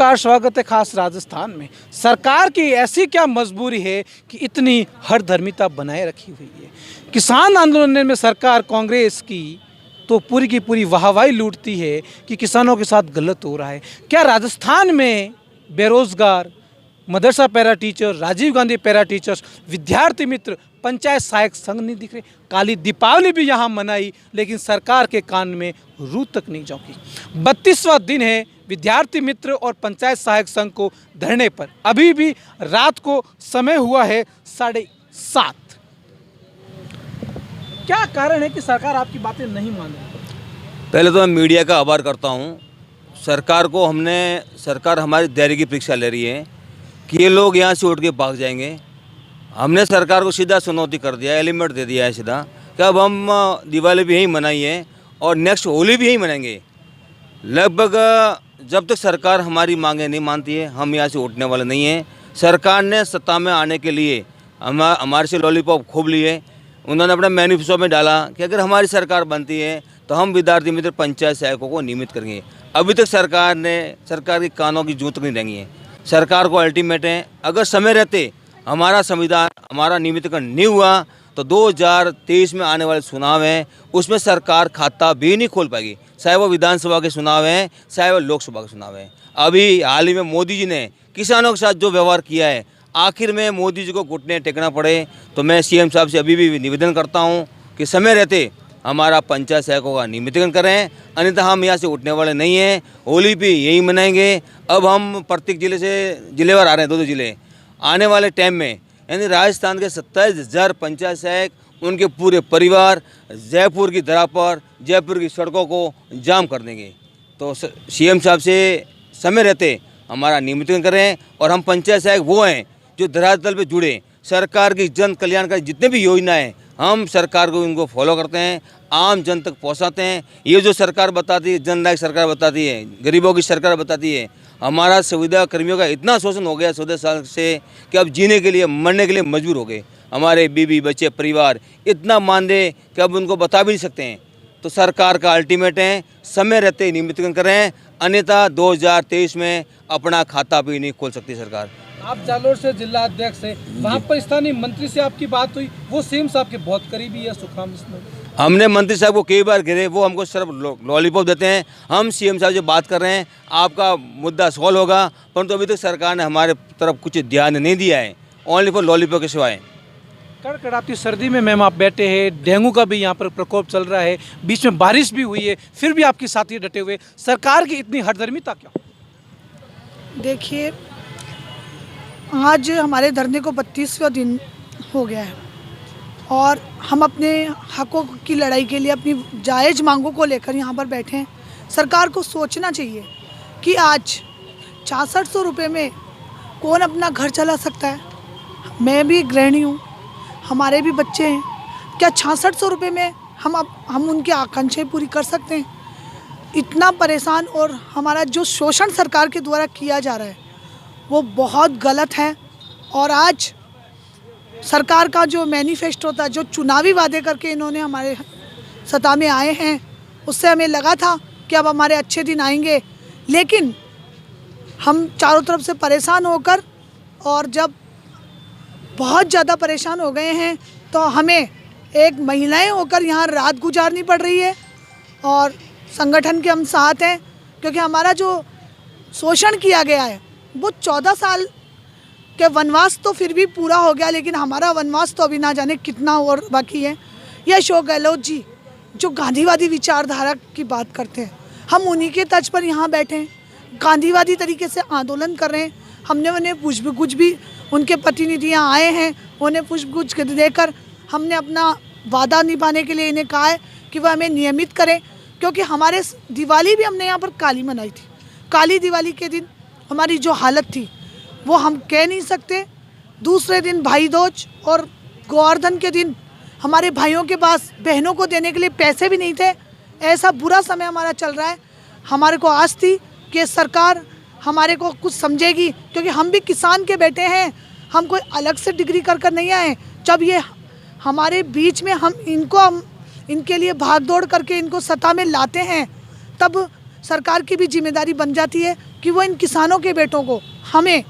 नमस्कार, स्वागत है खास राजस्थान में। सरकार की ऐसी क्या मजबूरी है कि इतनी हठधर्मिता बनाए रखी हुई है। किसान आंदोलन में सरकार कांग्रेस की तो पूरी की पूरी वाहवाही लूटती है कि किसानों के साथ गलत हो रहा है। क्या राजस्थान में बेरोजगार, मदरसा para teacher, Rajiv Gandhi para teachers, विद्यार्थी मित्र, पंचायत सहायक संघ नहीं दिख रहे? काली दीपावली भी यहाँ मनाई लेकिन सरकार के कान में रू तक नहीं झोंकी। 32वां दिन है विद्यार्थी मित्र और पंचायत सहायक संघ को धरने पर। अभी भी रात को समय हुआ है 7:30। क्या कारण है कि सरकार आपकी बातें नहीं मान रही? पहले तो मैं मीडिया का आभार करता हूँ। सरकार हमारी धैर्य की परीक्षा ले रही है कि ये लोग यहाँ से उठ के भाग जाएंगे। हमने सरकार को सीधा चुनौती कर दिया, एलिमेंट दे दिया है सीधा कि अब हम दिवाली भी यहीं मनाइए और नेक्स्ट होली भी यहीं मनाएंगे। लगभग जब तक सरकार हमारी मांगें नहीं मानती है, हम यहाँ से उठने वाले नहीं हैं। सरकार ने सत्ता में आने के लिए हमारे से लॉलीपॉप खूब लिए। उन्होंने अपने मैनिफेस्टो में डाला कि अगर हमारी सरकार बनती है तो हम विद्यार्थी मित्र पंचायत सहायकों को नियमित करेंगे। अभी तक सरकार के कानों की जूं तक नहीं रहेंगी है। सरकार को अल्टीमेट है, अगर समय रहते हमारा संविधान, हमारा नियमितकरण नहीं हुआ तो 2023 में आने वाले चुनाव हैं, उसमें सरकार खाता भी नहीं खोल पाएगी। चाहे वो विधानसभा के चुनाव हैं, चाहे वो लोकसभा के चुनाव हैं। अभी हाल ही में मोदी जी ने किसानों के साथ जो व्यवहार किया है, आखिर में मोदी जी को घुटने टेकना पड़े। तो मैं सीएम साहब से अभी भी निवेदन करता हूँ कि समय रहते हमारा पंचायत सहायकों का नियमितकरण करें, अन्यथा हम यहाँ से उठने वाले नहीं हैं। होली भी यहीं मनाएंगे। अब हम प्रत्येक जिले से जिलेवार आ रहे हैं, 2 जिले। आने वाले टाइम में यानी राजस्थान के 27,000 पंचायत सहायक, उनके पूरे परिवार जयपुर की धरा पर, जयपुर की सड़कों को जाम कर देंगे। तो सीएम साहब से समय रहते हमारा नियमितकरण करें। और हम पंचायत सहायक वो हैं जो धरातल पे जुड़े, सरकार की जन कल्याणकारी जितने भी योजनाएं हम सरकार को इनको फॉलो करते हैं, आम जन तक पहुंचाते हैं। ये जो सरकार बताती है, जननायक सरकार बताती है, गरीबों की सरकार बताती है, हमारा सुविधा कर्मियों का इतना शोषण हो गया 14 साल से कि अब जीने के लिए, मरने के लिए मजबूर हो गए। हमारे बीवी बच्चे परिवार इतना मानदेय कि अब उनको बता भी नहीं सकते हैं। तो सरकार का अल्टीमेट है, समय रहते नियमितकरण करें, अन्यथा 2023 में अपना खाता भी नहीं खोल सकती सरकार। आप जालोर से जिला अध्यक्ष है, वहाँ पर स्थानीय मंत्री से आपकी बात हुई? वो सीएम साहब के बहुत करीबी है सुखराम बिश्नोई। हमने मंत्री साहब को कई बार घेरे, वो हमको सिर्फ लॉलीपॉप देते हैं। हम सीएम साहब से बात कर रहे हैं, आपका मुद्दा सॉल्व होगा, परंतु अभी तक सरकार ने हमारे तरफ कुछ ध्यान नहीं दिया है, ओनली फॉर लॉलीपॉप के सिवाय। कड़कड़ाती सर्दी में मैम आप बैठे हैं, डेंगू का भी यहाँ पर प्रकोप चल रहा है, बीच में बारिश भी हुई है, फिर भी आपके साथी डटे हुए। सरकार की इतनी हठधर्मिता क्यों? देखिए, आज हमारे धरने को 32वां दिन हो गया है और हम अपने हकों की लड़ाई के लिए, अपनी जायज़ मांगों को लेकर यहाँ पर बैठे हैं। सरकार को सोचना चाहिए कि आज 6600 रुपये में कौन अपना घर चला सकता है। मैं भी गृहिणी हूँ, हमारे भी बच्चे हैं। क्या 6600 रुपये में हम उनकी आकांक्षाएं पूरी कर सकते हैं? इतना परेशान, और हमारा जो शोषण सरकार के द्वारा किया जा रहा है वो बहुत गलत है। और आज सरकार का जो मैनिफेस्टो था, जो चुनावी वादे करके इन्होंने हमारे सत्ता में आए हैं, उससे हमें लगा था कि अब हमारे अच्छे दिन आएंगे। लेकिन हम चारों तरफ से परेशान होकर, और जब बहुत ज़्यादा परेशान हो गए हैं तो हमें एक महिलाएं होकर यहाँ रात गुजारनी पड़ रही है। और संगठन के हम साथ हैं, क्योंकि हमारा जो शोषण किया गया है वो 14 साल के वनवास तो फिर भी पूरा हो गया, लेकिन हमारा वनवास तो अभी ना जाने कितना और बाकी है। यह अशोक गहलोत जी जो गांधीवादी विचारधारा की बात करते हैं, हम उन्हीं के तर्ज पर यहाँ बैठे हैं, गांधीवादी तरीके से आंदोलन कर रहे हैं। हमने उन्हें पुष्पगुच्छ भी, उनके प्रतिनिधि यहाँ आए हैं, उन्हें पुष्पगुच्छ देकर हमने अपना वादा निभाने के लिए इन्हें कहा है कि वह हमें नियमित करें। क्योंकि हमारे दिवाली भी हमने यहाँ पर काली मनाई थी। काली दिवाली के दिन हमारी जो हालत थी वो हम कह नहीं सकते। दूसरे दिन भाई दूज और गोवर्धन के दिन हमारे भाइयों के पास बहनों को देने के लिए पैसे भी नहीं थे। ऐसा बुरा समय हमारा चल रहा है। हमारे को आस थी कि सरकार हमारे को कुछ समझेगी, क्योंकि हम भी किसान के बेटे हैं, हम कोई अलग से डिग्री कर कर नहीं आए। जब ये हमारे बीच में हम इनके लिए भाग दौड़ करके इनको सत्ता में लाते हैं, तब सरकार की भी जिम्मेदारी बन जाती है कि वो इन किसानों के बेटों को हमें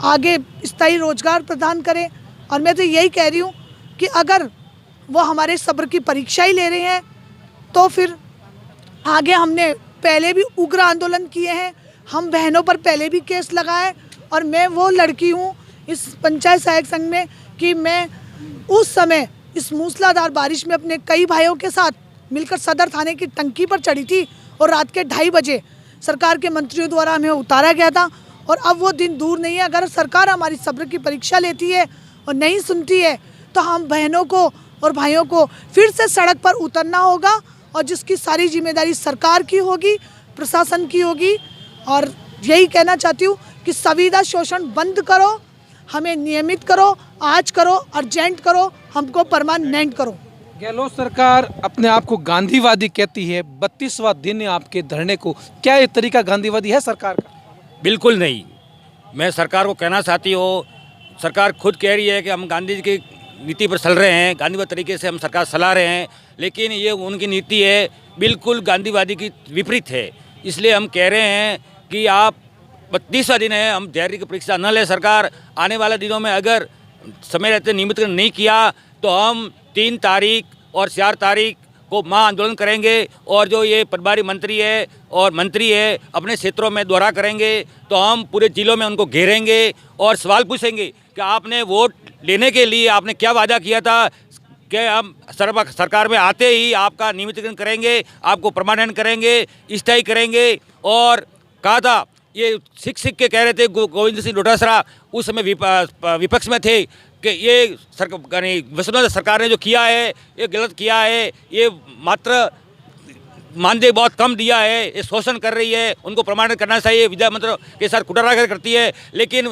आगे स्थायी रोजगार प्रदान करें। और मैं तो यही कह रही हूँ कि अगर वो हमारे सब्र की परीक्षा ही ले रहे हैं तो फिर आगे हमने पहले भी उग्र आंदोलन किए हैं, हम बहनों पर पहले भी केस लगाए। और मैं वो लड़की हूँ इस पंचायत सहायक संघ में कि मैं उस समय इस मूसलाधार बारिश में अपने कई भाइयों के साथ मिलकर सदर थाने की टंकी पर चढ़ी थी और रात के 2:30 बजे सरकार के मंत्रियों द्वारा हमें उतारा गया था। और अब वो दिन दूर नहीं है। अगर सरकार हमारी सब्र की परीक्षा लेती है और नहीं सुनती है तो हम बहनों को और भाइयों को फिर से सड़क पर उतरना होगा, और जिसकी सारी जिम्मेदारी सरकार की होगी, प्रशासन की होगी। और यही कहना चाहती हूँ कि संविदा शोषण बंद करो, हमें नियमित करो, आज करो, अर्जेंट करो, हमको परमानेंट करो। गहलोत सरकार अपने आप को गांधीवादी कहती है, 32वां दिन है आपके धरने को, क्या ये तरीका गांधीवादी है सरकार का? बिल्कुल नहीं। मैं सरकार को कहना चाहती हूँ, सरकार खुद कह रही है कि हम गांधी जी की नीति पर चल रहे हैं, गांधीवादी तरीके से हम सरकार चला रहे हैं, लेकिन ये उनकी नीति है बिल्कुल गांधीवादी की विपरीत है। इसलिए हम कह रहे हैं कि आप 32वां दिन है, हम धैर्य की परीक्षा न ले। सरकार आने वाले दिनों में अगर समय रहते नियमितकरण नहीं किया तो हम 3 तारीख और 4 तारीख को महा आंदोलन करेंगे, और जो ये प्रभारी मंत्री है और मंत्री है अपने क्षेत्रों में दौरा करेंगे तो हम पूरे जिलों में उनको घेरेंगे और सवाल पूछेंगे कि आपने वोट लेने के लिए आपने क्या वादा किया था कि हम सरकार में आते ही आपका नियमितीकरण करेंगे, आपको परमानेंट करेंगे, स्थायी करेंगे। और कहा था, ये सीख के कह रहे थे गोविंद सिंह डोटासरा उस समय विपक्ष में थे कि ये वसुंधरा सरकार ने जो किया है ये गलत किया है, ये मात्र मानदेय बहुत कम दिया है, ये शोषण कर रही है, उनको प्रमाणित करना चाहिए, विद्या मंत्री के साथ कुटरा करती है। लेकिन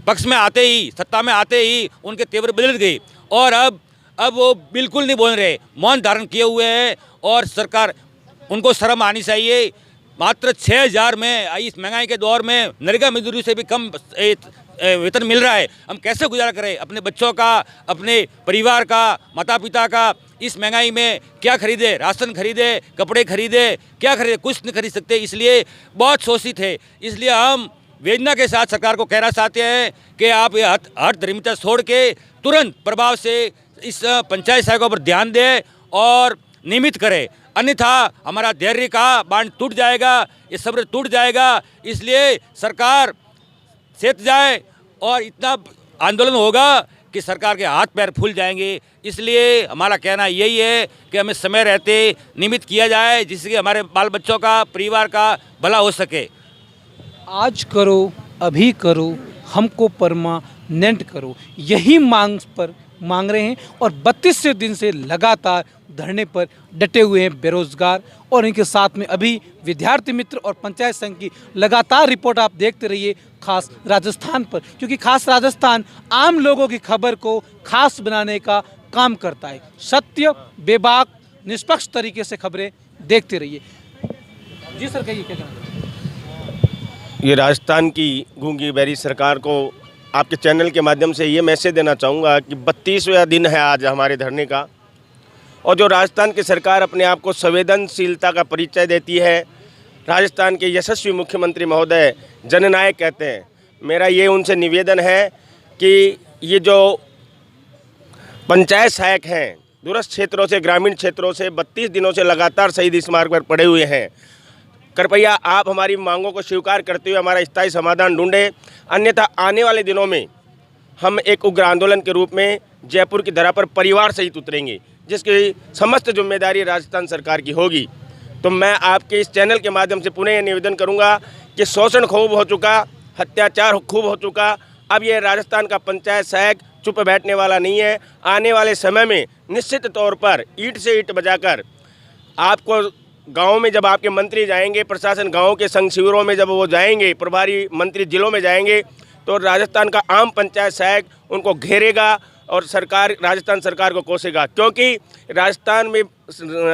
पक्ष में आते ही, सत्ता में आते ही उनके तेवर बदल गए और अब वो बिल्कुल नहीं बोल रहे, मौन धारण किए हुए हैं। और सरकार उनको शर्म आनी चाहिए। मात्र 6,000 में इस महंगाई के दौर में नरेगा मजदूरी से भी कम वेतन मिल रहा है, हम कैसे गुजारा करें? अपने बच्चों का, अपने परिवार का, माता पिता का इस महंगाई में क्या खरीदे? राशन खरीदे, कपड़े खरीदे, क्या खरीदे? कुछ नहीं खरीद सकते। इसलिए बहुत शोषित है। इसलिए हम वेदना के साथ सरकार को कहना चाहते हैं कि आप ये हठ धर्मिता छोड़ के तुरंत प्रभाव से इस पंचायत सहायकों पर ध्यान दें और नियमित करें, अन्यथा हमारा धैर्य का बांध टूट जाएगा, ये सब्र टूट जाएगा। इसलिए सरकार सेत जाए और इतना आंदोलन होगा कि सरकार के हाथ पैर फूल जाएंगे। इसलिए हमारा कहना यही है कि हमें समय रहते नियमित किया जाए, जिससे हमारे बाल बच्चों का, परिवार का भला हो सके। आज करो, अभी करो, हमको परमानेंट करो, यही मांग रहे हैं। और 32 दिन से लगातार धरने पर डटे हुए हैं बेरोजगार, और इनके साथ में अभी विद्यार्थी मित्र और पंचायत संघ की लगातार रिपोर्ट आप देखते रहिए, खास राजस्थान पर, क्योंकि खास राजस्थान आम लोगों की खबर को खास बनाने का काम करता है। सत्य, बेबाक, निष्पक्ष तरीके से खबरें देखते रहिए। जी सर, कहिए क्या कहना है? ये राजस्थान की गूंगी बहरी सरकार को आपके चैनल के माध्यम से ये मैसेज देना चाहूँगा कि 32वां दिन है आज हमारे धरने का, और जो राजस्थान की सरकार अपने आप को संवेदनशीलता का परिचय देती है, राजस्थान के यशस्वी मुख्यमंत्री महोदय जननायक कहते हैं, मेरा ये उनसे निवेदन है कि ये जो पंचायत सहायक हैं, दूरस्थ क्षेत्रों से, ग्रामीण क्षेत्रों से 32 दिनों से लगातार शहीद स्मारक पर पड़े हुए हैं, कृपया आप हमारी मांगों को स्वीकार करते हुए हमारा स्थायी समाधान ढूंढें, अन्यथा आने वाले दिनों में हम एक उग्र आंदोलन के रूप में जयपुर की धरा पर परिवार सहित उतरेंगे, जिसकी समस्त जिम्मेदारी राजस्थान सरकार की होगी। तो मैं आपके इस चैनल के माध्यम से पुनः निवेदन करूंगा कि शोषण खूब हो चुका, अत्याचार खूब हो चुका, अब ये राजस्थान का पंचायत सहायक चुप बैठने वाला नहीं है। आने वाले समय में निश्चित तौर पर ईंट से ईंट बजाकर आपको गाँव में जब आपके मंत्री जाएंगे, प्रशासन गाँव के संघ शिविरों में जब वो जाएंगे, प्रभारी मंत्री जिलों में जाएंगे, तो राजस्थान का आम पंचायत सहायक उनको घेरेगा और सरकार, राजस्थान सरकार को कोसेगा। क्योंकि राजस्थान में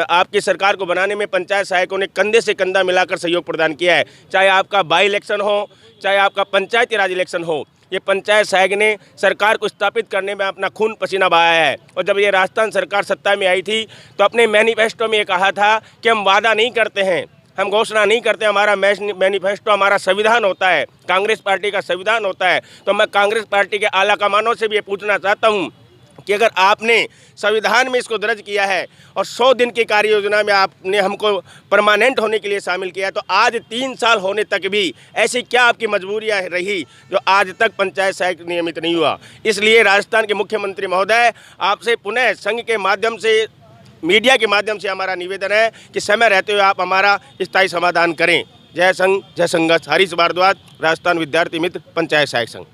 आपकी सरकार को बनाने में पंचायत सहायकों ने कंधे से कंधा मिलाकर सहयोग प्रदान किया है। चाहे आपका बाई इलेक्शन हो, चाहे आपका पंचायती राज इलेक्शन हो, ये पंचायत सहायक ने सरकार को स्थापित करने में अपना खून पसीना बहाया है। और जब ये राजस्थान सरकार सत्ता में आई थी तो अपने मैनिफेस्टो में ये कहा था कि हम वादा नहीं करते हैं, हम घोषणा नहीं करते। हमारा मैनिफेस्टो हमारा संविधान होता है, कांग्रेस पार्टी का संविधान होता है। तो मैं कांग्रेस पार्टी के आला कमानों से भी ये पूछना चाहता हूँ कि अगर आपने संविधान में इसको दर्ज किया है और 100 दिन की कार्य योजना में आपने हमको परमानेंट होने के लिए शामिल किया है, तो आज 3 साल होने तक भी ऐसी क्या आपकी मजबूरियां रही जो आज तक पंचायत सहायक नियमित नहीं हुआ। इसलिए राजस्थान के मुख्यमंत्री महोदय, आपसे पुनः संघ के माध्यम से, मीडिया के माध्यम से हमारा निवेदन है कि समय रहते हुए आप हमारा स्थायी समाधान करें। जय संघ, जय संघर्ष। हरीश भारद्वाज, राजस्थान विद्यार्थी मित्र, पंचायत सहायक संघ।